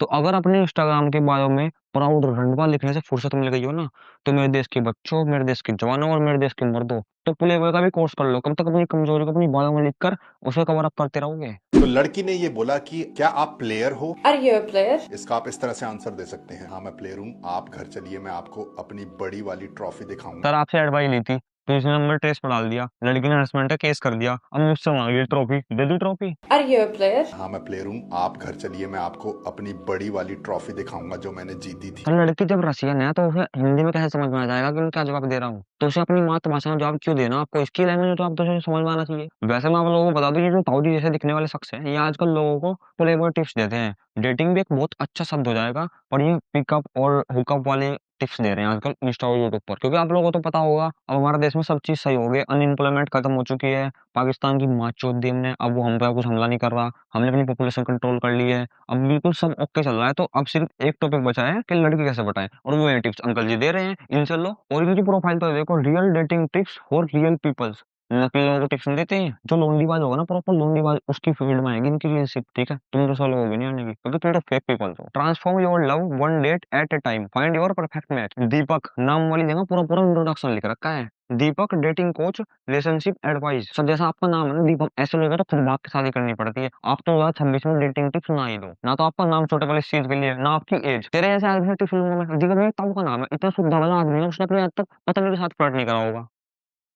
तो अगर अपने इंस्टाग्राम के बायो में प्राउड रंडवा लिखने से फुर्सत मिल गई हो ना, तो मेरे देश के बच्चों, मेरे देश के जवानों और मेरे देश के मर्दों, तो प्लेबॉय का भी कोर्स कर लो। कब तक अपनी कमजोरी को अपनी बायो में लिखकर उसे कवर अप करते रहोगे? तो लड़की ने ये बोला कि क्या आप प्लेयर हो? Are you a player? इसका आप इस तरह से आंसर दे सकते हैं, हाँ मैं प्लेयर हूँ, आप घर चलिए, मैं आपको अपनी बड़ी वाली ट्रॉफी दिखाऊंगा। सर आपसे एडवाइस ली थी, तो इसने नंबर ट्रेस पर डाल दिया, लड़की ने हरासमेंट का केस कर दिया, अब मुझसे मांगी trophy, they the trophy. Are you a player? हाँ मैं प्लेयर हूँ, आप घर चलिए, मैं आपको अपनी बड़ी वाली ट्रॉफी दिखाऊंगा जो मैंने जीती थी। सर लड़की जब रसियन है तो उसे हिंदी में कैसे समझ में आ जाएगा कि मैं क्या जवाब दे रहा हूँ? तो उसे अपनी मातृभाषा में जवाब क्यों देना? आपको इसकी लैंग्वेज में तो आप तो उसे समझ में आना चाहिए। वैसे मैं आप लोगों को बता दूं, ये जो ताऊ जी जैसे दिखने वाले शख्स हैं, ये आजकल लोगों को प्लेबॉय टिप्स देते हैं। डेटिंग भी एक बहुत अच्छा शब्द हो जाएगा, और ये पिकअप और हुकअप वाले टिप्स दे रहे हैं आजकल इंस्टा और यूट्यूब पर। क्योंकि आप लोगों को तो पता होगा, अब हमारे देश में सब चीज सही हो गई, अनएम्प्लॉयमेंट खत्म हो चुकी है, पाकिस्तान की माँ चोद दी हमने, अब वो हम पे कुछ हमला नहीं कर रहा, हमने अपनी पॉपुलेशन कंट्रोल कर ली है, अब बिल्कुल सब ओके चल रहा है। तो अब सिर्फ एक टॉपिक बचा है कि लड़की कैसे पटाएं, और वो ये टिप्स अंकल जी दे रहे हैं, इनसे लो। और इनकी प्रोफाइल तो देखो, real dating tips for real peoples. नकली लोगों को टिप्स नहीं देते हैं। जो लोंडीबाज होगा ना, प्रॉपर लोंडीबाज, उसकी फील्ड में आएगी इनकी रिलेशनशिप, ठीक है? तुम तो सोलो होगी नहीं आने की, क्योंकि तुम तो फेक पीपल हो। Transform your love one date at a time, find your perfect match. Deepak नाम वाली जगह पूरा पूरा इंट्रोडक्शन लिख रखा है, Deepak dating coach, relationship advice. Sir जैसा आपका नाम है ना दीपक, ऐसे लगेगा तो खुद भाग के शादी करनी पड़ती है। आप तो 2026 में डेटिंग टिप्स ना ही दो, ना तो आपका नाम छोटे वाले इस चीज के लिए, ना आपकी एज। तेरे ऐसे आदमी से टिप्स लूंगा मैं? दीपक मेरे ताऊ का नाम है, इतना शुद्ध वाला आदमी है, उसने अपने आज तक पता मेरे साथ फ्लर्ट नहीं करा होगा,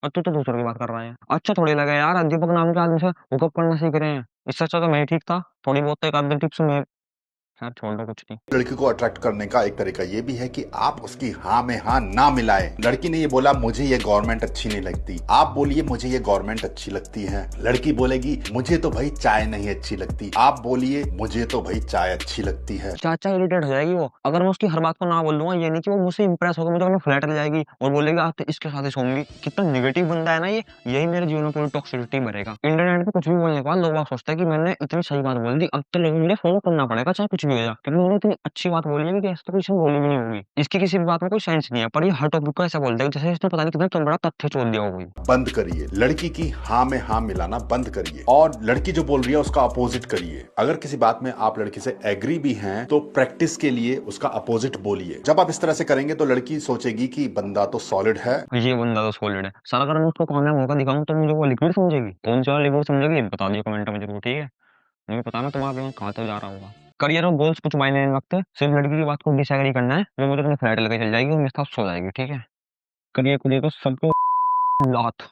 और तू तो दूसरों की बात कर रहा है। अच्छा थोड़ी लगा यार, दीपक नाम के आदमी से हुकअप करना सीख रहे हैं। इससे अच्छा तो मैं ही ठीक था, थोड़ी बहुत तो एक आध टिप्स में। खैर छोड़ दो, कुछ नहीं। लड़की को अट्रैक्ट करने का एक तरीका ये भी है कि आप उसकी हाँ में हाँ ना मिलाएं। लड़की ने ये बोला मुझे ये गवर्नमेंट अच्छी नहीं लगती, आप बोलिए मुझे ये गवर्नमेंट अच्छी लगती है। लड़की बोलेगी मुझे तो भाई चाय नहीं अच्छी लगती, आप बोलिए मुझे तो भाई चाय अच्छी लगती है। चाचा इरिटेट हो जाएगी वो, अगर मैं उसकी हर बात को ना बोल दूंगा। ये नहीं कि वो मुझसे इंप्रेस होकर मुझे अपने फ्लैट ले जाएगी और बोलेगी आप तो इसके साथ ही सोऊंगी। कितना नेगेटिव बंदा है ना ये, यही मेरे जीवन में पूरी टॉक्सिसिटी भरेगा। इंटरनेट पे कुछ भी बोलने के बाद लोग सोचते हैं कि मैंने इतनी सही बात बोल दी, अब तो लोगों मुझे फॉलो करना पड़ेगा चाहे कुछ भी हो जाए, क्योंकि मैंने इतनी अच्छी बात बोली है कि ऐसा तो किसी ने बोली भी नहीं होगी। इसकी किसी भी बात में कोई सेंस नहीं है, पर ये हर टॉपिक को ऐसा बोलता है जैसे इसने पता नहीं कितना बड़ा तथ्य छोड़ दिया होगी। बंद करिए, लड़की की हाँ में हाँ मिलाना बंद करिए, और लड़की जो बोल रही है उसका अपोजिट करिए। अगर किसी बात में आप लड़की से एग्री भी हैं तो प्रैक्टिस के लिए उसका अपोजिट बोलिए। जब आप इस तरह से करेंगे तो लड़की सोचेगी कि बंदा तो सॉलिड है, ये बंदा तो सॉलिड है। साला अगर मैं उसको कामयाब होकर दिखाऊं तो मुझे वो लिक्विड समझेगी। कौन सा लिक्विड समझेगी बता दियो कमेंट में जरूर, ठीक है? मुझे पता ना तुम्हारा दिमाग कहाँ तक जा रहा होगा। करियर और गोल्स कुछ मायने नहीं रखते, सिर्फ लड़की की बात को डिसएग्री करना है, वो मुझे अपने फ्लैट लेके चल जाएगी और मेरे साथ सो जाएगी, ठीक है? करियर को देखो सबको लात,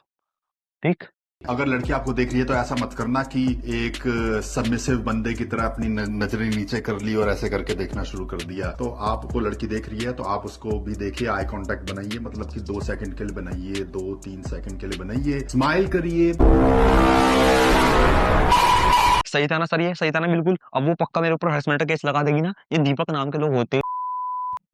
ठीक? अगर लड़की आपको देख रही है तो ऐसा मत करना कि एक सबमिसिव बंदे की तरह अपनी नजरें नीचे कर ली और ऐसे करके देखना शुरू कर दिया। तो आपको लड़की देख रही है तो आप उसको भी देखिए, आई कांटेक्ट बनाइए, मतलब कि 2 सेकंड के लिए बनाइए, 2-3 सेकंड के लिए बनाइए, स्माइल करिए। सही था ना सर? ये सही था ना बिल्कुल? अब वो पक्का मेरे ऊपर हरासमेंट का केस लगा देगी ना। ये दीपक नाम के लोग होते हैं।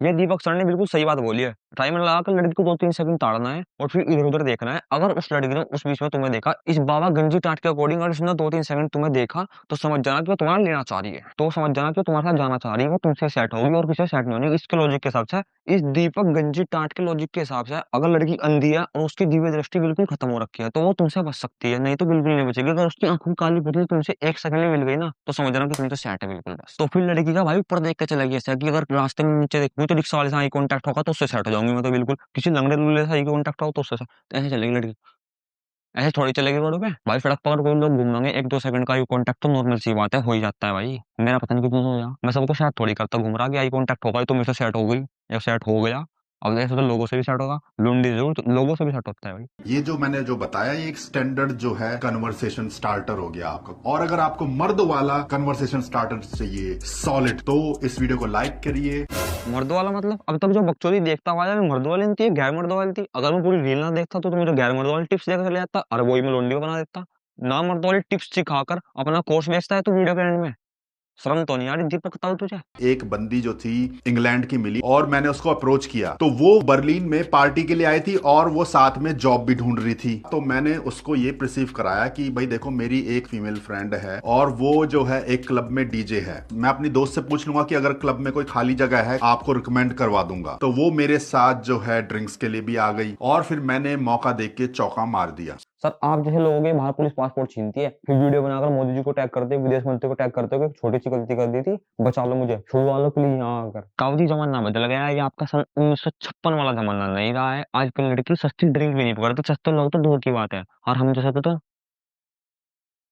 ये दीपक सर ने बिल्कुल सही बात बोली है। टाइमर लगाकर लड़की को 2-3 सेकंड ताड़ना है और फिर इधर उधर देखना है। अगर उस लड़की ने उस बीच में तुम्हें देखा इस बाबा गंजी टाट के अकॉर्डिंग, और उसने 2-3 सेकंड तुम्हें देखा, तो समझ जाना कि वो तुम्हारा लेना चाह रही है, तो समझ जाना कि वो तुम्हारे साथ जाना चाह रही है, वो तुमसे सेट होगी और किसी सेट नहीं होगी। इसके लॉजिक के हिसाब से, इस दीपक गंजी टाट के लॉजिक के हिसाब से, अगर लड़की अंधी है और उसकी दिव्य दृष्टि बिल्कुल खत्म हो रखी है तो वो तुमसे बच सकती है, नहीं तो बिल्कुल नहीं बचेगी। अगर उसकी आंखों की काली पुतली तुमसे 1 सेकंड में मिल गई ना, तो समझ जाना कि तुम तो सेट है बिल्कुल बस। तो फिर लड़की का भाई ऊपर देख के चलेगी, ऐसा कि अगर रास्ते में नीचे देखूंगी तो रिक्शा वाले से आई कांटेक्ट होगा तो उससे सेट हो जाऊंगी मैं तो बिल्कुल। किसी लंगड़े लुल्ले से आई कांटेक्ट हो तो उससे तो ऐसे चलेगी लड़की। ऐसे थोड़ी चलेगी रोड पे भाई। सड़क पर अगर कोई लोग घूमेंगे 1-2 सेकंड का आई कांटेक्ट तो नॉर्मल सी बात है, हो ही जाता है भाई। मेरा पता नहीं कितना हो गया, मैं सबको सेट थोड़ी करता घूम रहा कि आई कांटेक्ट होगा तो मेरे से सेट हो गई या सेट हो गया। अब ऐसे तो लोगों से भी सेट होगा, लुंडी जरूर, तो लोगों से भी सेट होता है भाई। ये जो मैंने जो बताया ये एक स्टैंडर्ड जो है कन्वर्सेशन स्टार्टर हो गया आपका। और अगर आपको मर्द वाला कन्वर्सेशन स्टार्टर चाहिए सॉलिड, तो इस वीडियो को लाइक करिए। मर्द वाला मतलब अब तक जो बकचोदी देखता हुआ है, मर्द वाली नहीं थी, गैर मर्द वाली थी। अगर मैं पूरी रील ना देखता तो मुझे गैर मर्द वाली टिप्स देकर चले जाता, और वही मैं लोंडी को बना देता। ना मर्द वाली टिप्स सिखाकर अपना कोर्स बेचता है तू वीडियो के एंड में। शर्म तो नहीं आ रही दीपक बताओ तुझे? एक बंदी जो थी इंग्लैंड की मिली और मैंने उसको अप्रोच किया, तो वो बर्लिन में पार्टी के लिए आई थी और वो साथ में जॉब भी ढूंढ रही थी। तो मैंने उसको ये प्रिसीव कराया कि भाई देखो मेरी एक फीमेल फ्रेंड है और वो जो है एक क्लब में डीजे है, मैं अपनी दोस्त से पूछ लूंगा कि अगर क्लब में कोई खाली जगह है आपको रिकमेंड करवा दूंगा। तो वो मेरे साथ जो है ड्रिंक्स के लिए भी आ गई और फिर मैंने मौका देख के चौका मार दिया। सर आप जैसे लोगों के बाहर पुलिस पासपोर्ट छीनती है, फिर वीडियो बनाकर मोदी जी को टैग करते, विदेश मंत्री को टैग करते हो कि छोटी सी गलती कर दी थी, बचा लो मुझे, छुड़वा लो प्लीज यहाँ आकर। काउदी जमाना बदल गया है, ये आपका सन 1956 वाला जमाना नहीं रहा है। आजकल लड़की सस्ती ड्रिंक भी नहीं पकड़ते, सस्ते लोग तो दूर की बात है, और हम जैसे तो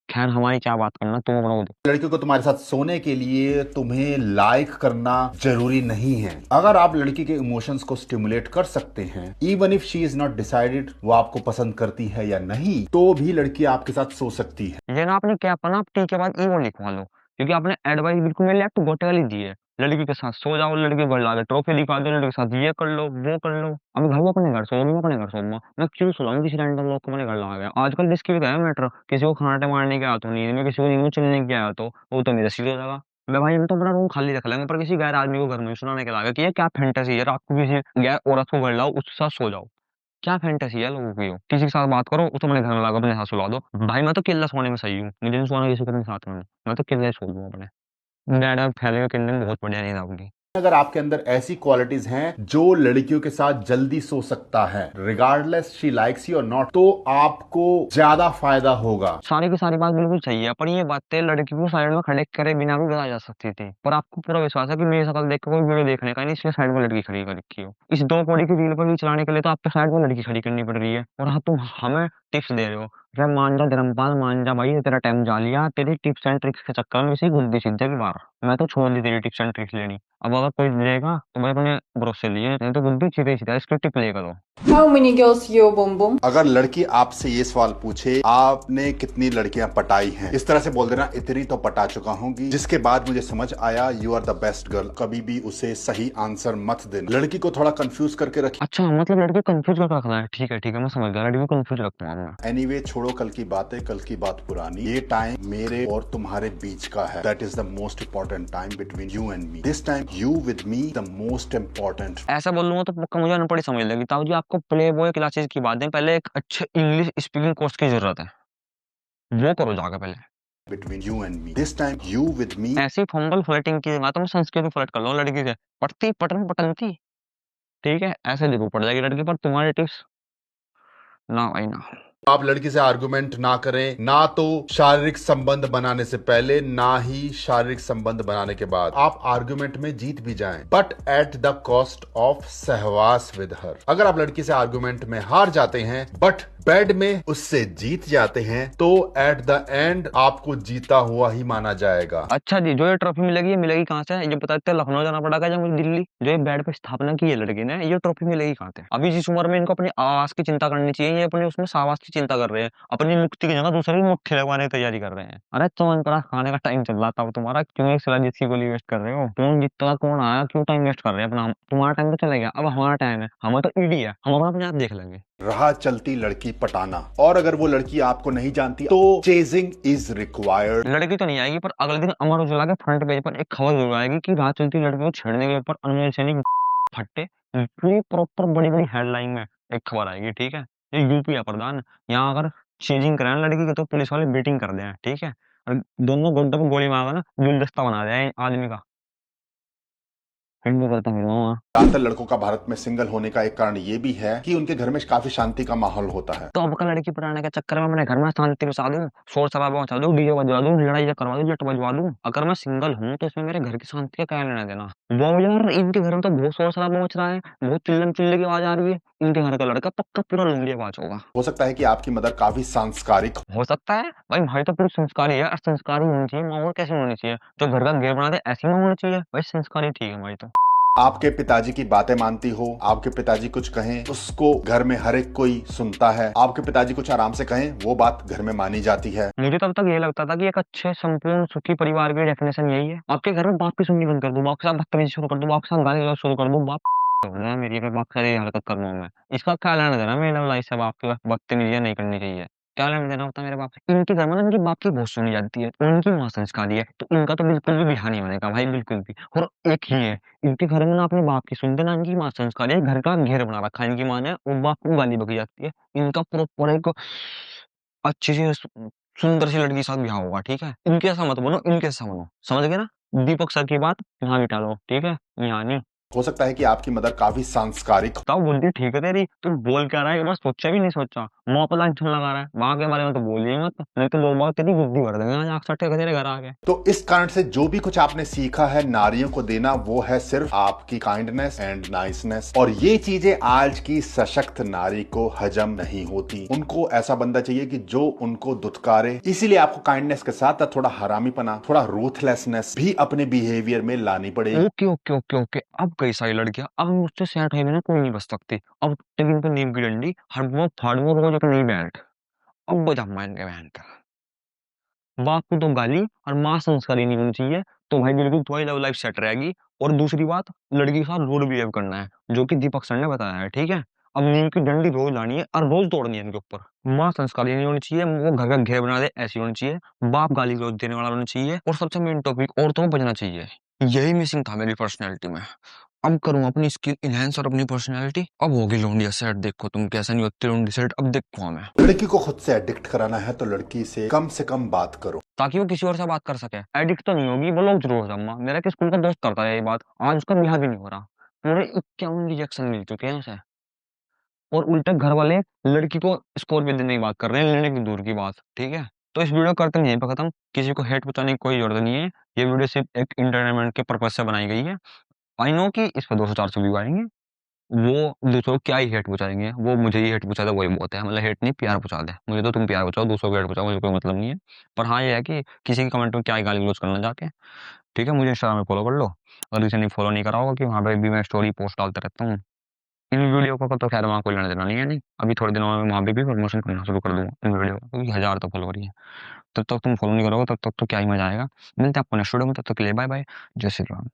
खैर हमारी क्या बात करना, तुम अपना वो देखो। लड़कियों को तुम्हारे साथ सोने के लिए तुम्हें लाइक करना जरूरी नहीं है। अगर आप लड़की के इमोशंस को स्टिमुलेट कर सकते हैं, even if she is not decided वो आपको पसंद करती है या नहीं, तो भी लड़की आपके साथ सो सकती है। ये ना आपने क्या पढ़ा, आप टी के बाद ई वो लिखवा लो, क्योंकि आपने एडवाइस बिल्कुल मेरे लेफ्ट गोटे वाली दी है। लड़की के साथ सो जाओ, लड़की को घर लाके ट्रॉफी दिखा दो, लड़के के साथ ये कर लो वो कर लो। अभी घर में अपने घर सो, मैं अपने घर सोऊंगा, मैं क्यों सुलाऊं किसी रैंडम लोग को, मेरे घर ला गया। आजकल रिस्क भी तो है मैटर, किसी को खाना मारने के आया तो नींद में, किसी को नींद में चलने के आया तो वो तो मेरा सीधे लगा। मैं भाई हम तो अपना रूम खाली रख लेंगे, पर किसी गैर आदमी को घर में सुनाने के लागे कि ये क्या फैंटेसी है, रात को किसी गैर औरत को घर लाओ, उसके साथ सो जाओ। क्या फैंटेसी है लोगों की, किसी के साथ बात करो उसको मेरे घर में लाकर अपने साथ सुला दो। भाई मैं तो अकेला सोने में सही हूँ, मुझे नहीं सोना किसी के साथ में, मैं तो अकेले सो लूँ अपने। डैड फैलेगा किन बहुत बढ़िया नींद आऊंगी। अगर आपके अंदर ऐसी क्वालिटीज हैं जो लड़कियों के साथ जल्दी सो सकता है, रिगार्डलेस शी लाइक्स यू और नॉट, तो आपको ज्यादा फायदा होगा। सारी की सारी बात बिल्कुल सही है, पर ये बातें लड़की को साइड में खड़े करे बिना भी बताई जा सकती थी, पर आपको पूरा विश्वास है कि मेरी शक्ल देख के कोई वीडियो देखने का नहीं, इसलिए साइड में लड़की खड़ी कर रखी हो। इस 2 कौड़ी की रील पर भी चलाने के लिए तो आपके साइड में लड़की खड़ी करनी पड़ रही है, और हाँ तुम हमें टिप्स दे रहे हो। अरे मान जा धर्मपाल, मान जा भाई, तेरा टाइम जा लिया, तेरी टिप्स एंड ट्रिक्स के चक्कर में इसी गुद्दी सीधे की बार मैं तो छोड़ दी तेरी टिप्स एंड ट्रिक्स लेनी। अब अगर कोई देगा तो मैं अपने भरोसे लिए, नहीं तो गुद्दी सीधे सीधा इसकी टिप ले करो। How many girls you boom boom? अगर लड़की आपसे ये सवाल पूछे आपने कितनी लड़कियां पटाई हैं, इस तरह से बोल देना इतनी तो पटा चुका हूंगी, जिसके बाद मुझे समझ आया you are the best girl. कभी भी उसे सही आंसर मत देना, लड़की को थोड़ा कंफ्यूज करके रखिए। अच्छा मतलब लड़के कंफ्यूज करके रखना है, ठीक है मैं समझ गया, लड़की को कंफ्यूज रखूंगा मैं। एनीवे छोड़ो कल की बातें, कल की बात पुरानी। ये टाइम मेरे और तुम्हारे बीच का है, that is the most important time between you and me. This time you with me the most important. ऐसा बोलूंगा तो पक्का मुझे अनपढ़ ही समझ लेगी। ताऊ जी आपको प्ले बॉय क्लासेस की बात है, पहले एक अच्छे इंग्लिश स्पीकिंग कोर्स की जरूरत है, वो करो जाकर पहले। Between you and me, this time you with me. ऐसी फंबल फ्लर्टिंग की बात, मैं संस्कृत में फ्लर्ट कर लो लड़की से, पटती पटन पटनती, ठीक है ऐसे जरूर पड़ जाएगी लड़की, पर तुम्हारे टिप्स ना भाई ना। आप लड़की से आर्गुमेंट ना करें, ना तो शारीरिक संबंध बनाने से पहले, ना ही शारीरिक संबंध बनाने के बाद। आप आर्गुमेंट में जीत भी जाएं, but at the cost of सहवास विद हर। अगर आप लड़की से आर्गुमेंट में हार जाते हैं बट बेड में उससे जीत जाते हैं, तो एट द एंड आपको जीता हुआ ही माना जाएगा। अच्छा जी, जो ये ट्रॉफी मिलेगी, ये मिलेगी कहाँ से? ये बताते हैं लखनऊ जाना पड़ेगा या मुझे दिल्ली? जो ये बेड पे स्थापना की है लड़की ने, ये ट्रॉफी मिलेगी कहाँ से? अभी जिस उम्र में इनको अपनी आवास की चिंता करनी चाहिए, ये अपने उसमें सावास की चिंता कर रहे हैं, अपनी मुक्ति की जगह दूसरे की मुट्ठी लगवाने की तैयारी कर रहे हैं। अरे चमन पड़ा, खाने का टाइम चल रहा था तुम्हारा, क्यों एक शिलाजीत की गोली वेस्ट कर रहे हो? कौन जीतता कौन आया, क्यों टाइम वेस्ट कर रहे हैं अपना? तुम्हारा टाइम तो चला गया, अब हमारा टाइम है, हमें तो ईडी है, हम अपने आप देख लेंगे। रहा चलती लड़की पटाना, और अगर वो लड़की आपको नहीं जानती तो चेजिंग इज रिक्वायर्ड। लड़की तो नहीं आएगी, पर अगले दिन अमर उजाला के फ्रंट पेज पर एक खबर जरूर आएगी कि राह चलती लड़की को छेड़ने के ऊपर अनिल सैनी फट्टे, पूरी प्रॉपर बड़ी बड़ी हेडलाइन में एक खबर आएगी, ठीक है। ये यूपी है प्रधान, यहाँ अगर चेजिंग कराए ना लड़की की तो पुलिस वाले बेटिंग कर दे, ठीक है, और दोनों गुड्डे को गोली मारकर ना गुलदस्ता बना दे आदमी का, हिंदू करता फिर वहाँ। ज्यादातर लड़कों का भारत में सिंगल होने का एक कारण ये भी है कि उनके घर में काफी शांति का माहौल होता है। तो अब का लड़की पटाने के चक्कर में अपने घर में शांति बसा दूं, शोर शराबा मचा दूं, डीजे बजवा दूं, लड़ाई करवा दूं, जट बजवा दूं? अगर मैं सिंगल हूं तो इसमें मेरे घर की शांति का क्या लेना देना? वो यार इनके घर में तो बहुत शोर शराबा मच रहा है, बहुत चिल्लम चिल्ले की आवाज आ रही है, इनके घर का लड़का पक्का पूरा लुंगी आवाज होगा। हो सकता है कि आपकी मदर काफी सांस्कारिक हो सकता है भाई, भाई तो पूरी संस्कारी है, और संस्कारी होनी चाहिए, माहौल कैसे होनी चाहिए? जो घर का गेट बना दे ऐसी माहौल होना चाहिए भाई, संस्कारी ठीक है भाई। तो आपके पिताजी की बातें मानती हो, आपके पिताजी कुछ कहें उसको घर में हर एक कोई सुनता है, आपके पिताजी कुछ आराम से कहें वो बात घर में मानी जाती है। मुझे तब तक ये लगता था कि एक अच्छे संपूर्ण सुखी परिवार की डेफिनेशन यही है, आपके घर में बाप की सुननी बंद कर दो, बाप के साथ बदतमीजी शुरू कर दो, बाप के साथ गाली गलौज शुरू कर दो, बाप मेरी बाप के साथ ये हरकत कर रहा हूं मैं, इसका क्या लेना देना मेरी लाइफ से? बाप की बदतमीजी नहीं करनी चाहिए, क्या लेना देना होता है मेरे बाप से? इनके घर में ना इनकी बाप की बहुत सुनी जाती है, उनकी माँ संस्कारी है, तो इनका तो बिल्कुल भी बिहार नहीं बनेगा भाई, बिल्कुल भी। और एक ही है, इनके घर में ना अपने बाप की सुनते ना इनकी माँ संस्कारी है, घर का घेर बना रखा है इनकी माँ ने, और बाप को गाली बकी जाती है। इनका प्रॉपर एक अच्छी सी सुंदर सी लड़की के साथ ब्याह होगा, ठीक है। इनके ऐसा मत बनो, इनके ऐसा बनो, समझ गए ना? दीपक सर की बात यहाँ बिठा लो, ठीक है, यहाँ नहीं। हो सकता है कि आपकी मदर काफी सांस्कारिक तब बोलती ठीक है तेरी, तू बोल क्या रहा है, बस सोचा भी नहीं सोचा, मुंह पर लांछन लगा रहा है, वहां के बारे में तो बोल ही मत, नहीं तो लोग बाग तेरी बुद्धि भर देंगे आज आग सट्टे का तेरे घर आके। तो इस कारण से जो भी कुछ आपने सीखा है नारियों को देना, वो है सिर्फ आपकी काइंडनेस एंड नाइसनेस। और ये चीजें आज की सशक्त नारी को हजम नहीं होती। उनको ऐसा बंदा चाहिए कि जो उनको दुत्कारे। इसीलिए आपको काइंडनेस के साथ थोड़ा हरामीपना, थोड़ा रूथलेसनेस भी अपने बिहेवियर में लानी पड़ेगी। ओके ओके ओके ओके, अब कई सारी लड़कियां अब मुझसे सेट है ना, कोई नहीं बच सकती, अब टिफिन पे नीम की डंडी, हर फाड़ू रोज एक नई बेल्ट, अब बजा मान के बहन का बाप को तो गाली और माँ संस्कार ही नहीं होनी चाहिए, तो भाई बिल्कुल तुम्हारी लव लाइफ सेट रहेगी। और दूसरी बात, लड़की के साथ रूड बिहेव करना है, जो कि दीपक सर ने बताया है, ठीक है। अब नीम की डंडी रोज लानी है और रोज तोड़नी है इनके ऊपर। माँ संस्कारी नहीं होनी चाहिए, वो घर का घेर बना दे ऐसी होनी चाहिए। बाप गाली रोज देने वाला होना चाहिए। और सबसे मेन टॉपिक, औरतों को बचना चाहिए। यही मिसिंग था मेरी पर्सनैलिटी में। अब करूँ अपनी स्किल इनहेंस और अपनी पर्सनैलिटी। अब होगी लौंडिया सेट, देखो तुम कैसे नहीं होती लौंडी सेट, अब देखो मैं। लड़की को खुद से एडिक्ट कराना है तो लड़की से कम बात करो, ताकि वो किसी और से बात कर सके। एडिक्ट तो नहीं होगी, वो लोग जरूर जम्मा। मेरा एक स्कूल का दोस्त करता है ये बात, आज उसका ब्याह भी नहीं हो रहा। पूरे 51 रिजेक्शन मिल चुके हैं उसे। और उल्टा घर वाले लड़की को स्कोर पे देने की बात कर रहे हैं, लेने की दूर की बात, ठीक है। तो इस वीडियो करते हैं यहीं पे खत्म। किसी को हेट पहुंचाने की कोई जरूरत नहीं है। ये वीडियो सिर्फ एक इंटरटेनमेंट के पर्पज से बनाई गई है। आई नो कि इस पर 200-400 व्यू आएंगे, वो दूसरों को क्या ही हेट पहुंचाएंगे, वो मुझे ही हेट पहुंचा दे वही बहुत है। मतलब हेट नहीं, प्यार पहुंचा दे मुझे, तो तुम प्यार पहुंचाओ, दूसरों को हेट पहुंचाओ, मुझे कोई मतलब नहीं है। पर हाँ ये है कि किसी की कमेंट में क्या ही गाली गलौज करना जाके, ठीक है। मुझे इंस्टाग्राम में फॉलो कर लो, अगर किसी ने फॉलो नहीं करा होगा, कि वहाँ पे भी मैं स्टोरी पोस्ट डालता रहता हूँ। इन वीडियो को तो खैर वहाँ कोई लेना देना नहीं है, नहीं अभी थोड़े दिनों में वहाँ पे भी प्रमोशन करना शुरू कर दूंगा इन वीडियो को, क्योंकि 1000 तो फॉलो रही है। तब तक तुम फॉलो नहीं करोगे, तब तक तो क्या ही मजा आएगा। मिलते हैं आपको नेक्स्ट वीडियो में, तब तक के लिए बाय बाय, जय श्री राम।